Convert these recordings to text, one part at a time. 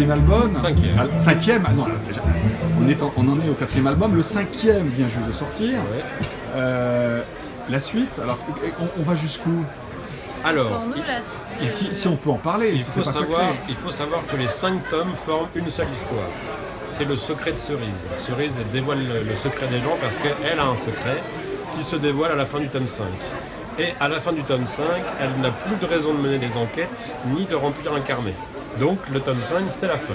quatrième album. Cinquième. Non, déjà, on en est au quatrième album. Le cinquième vient juste de sortir. La suite, alors on va jusqu'où? Alors, Pour nous, et si on peut en parler, il faut savoir que les 5 tomes forment une seule histoire. C'est le secret de Cerise. Cerise, elle dévoile le secret des gens parce qu'elle a un secret qui se dévoile à la fin du tome 5. Et à la fin du tome 5, elle n'a plus de raison de mener des enquêtes ni de remplir un carnet. Donc le tome 5, c'est la fin.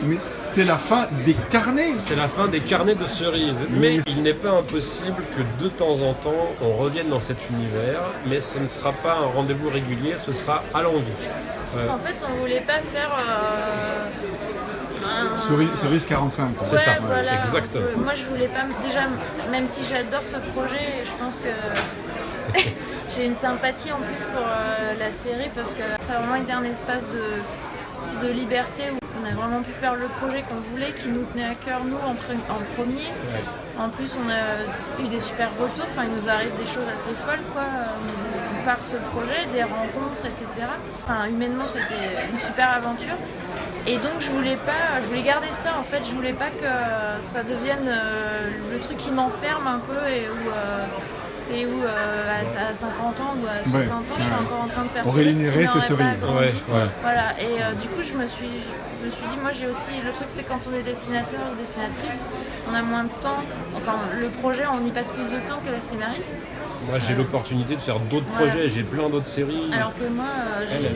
Mais c'est la fin des carnets. C'est la fin des carnets de Cerise. Mais il n'est pas impossible que de temps en temps, on revienne dans cet univers, mais ce ne sera pas un rendez-vous régulier, ce sera à l'envie. En fait, on voulait pas faire Cerise 45. C'est ça, voilà, exactement. Moi, je voulais pas... Déjà, même si j'adore ce projet, je pense que j'ai une sympathie en plus pour la série, parce que ça a vraiment été un espace de liberté où on a vraiment pu faire le projet qu'on voulait, qui nous tenait à cœur, nous, en premier. En plus, on a eu des super retours, enfin, il nous arrive des choses assez folles, quoi, par ce projet, des rencontres, etc. Enfin, humainement, c'était une super aventure. Et donc, je voulais garder ça, en fait, je voulais pas que ça devienne le truc qui m'enferme un peu et où à 50 ans ou à 60 ans, je suis encore en train de faire Aurélie Cerise. Néré, c'est Cerise. Voilà, et du coup, je me suis dit, moi j'ai aussi, le truc c'est quand on est dessinateur ou dessinatrice, on a moins de temps, enfin le projet on y passe plus de temps que la scénariste. Moi j'ai l'opportunité de faire d'autres projets, j'ai plein d'autres séries. Alors que moi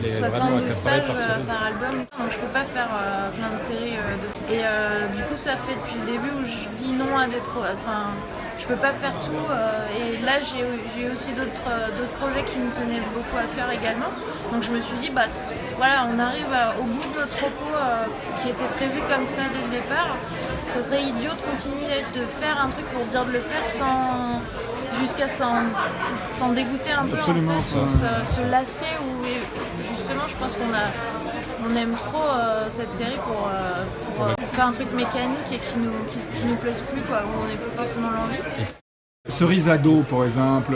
j'ai 72 pages par album, donc je peux pas faire plein de séries. Et du coup ça fait depuis le début où je dis non à des enfin je peux pas faire tout. Et là j'ai aussi d'autres projets qui me tenaient beaucoup à cœur également. Donc je me suis dit, voilà, on arrive au bout de notre propos qui était prévu comme ça dès le départ. Ce serait idiot de continuer de faire un truc pour dire de le faire jusqu'à s'en dégoûter un peu, absolument, se lasser. Ou justement, je pense qu'on aime trop cette série pour faire un truc mécanique et qui nous plaise plus, quoi, où on n'a plus forcément l'envie. Cerise ado, par exemple,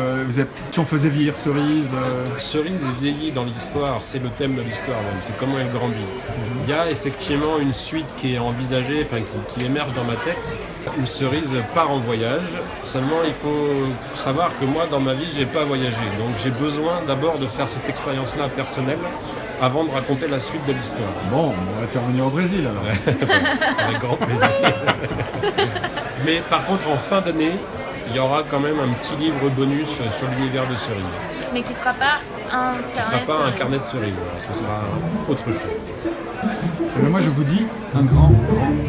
si on faisait vieillir Cerise... Cerise vieillit dans l'histoire, c'est le thème de l'histoire même, c'est comment elle grandit. Il y a effectivement une suite qui est envisagée, enfin qui émerge dans ma tête, où Cerise part en voyage, seulement il faut savoir que moi dans ma vie j'ai pas voyagé, donc j'ai besoin d'abord de faire cette expérience-là personnelle avant de raconter la suite de l'histoire. Bon, on va te revenir au Brésil alors. Avec grand plaisir. Mais par contre en fin d'année, il y aura quand même un petit livre bonus sur l'univers de Cerise. Mais qui ne sera pas un carnet de Cerise. Ce ne sera pas un carnet de Cerise, ce sera autre chose. Et moi je vous dis un grand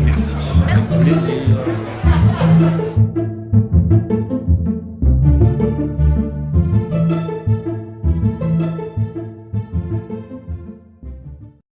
merci. Merci. Plaisir.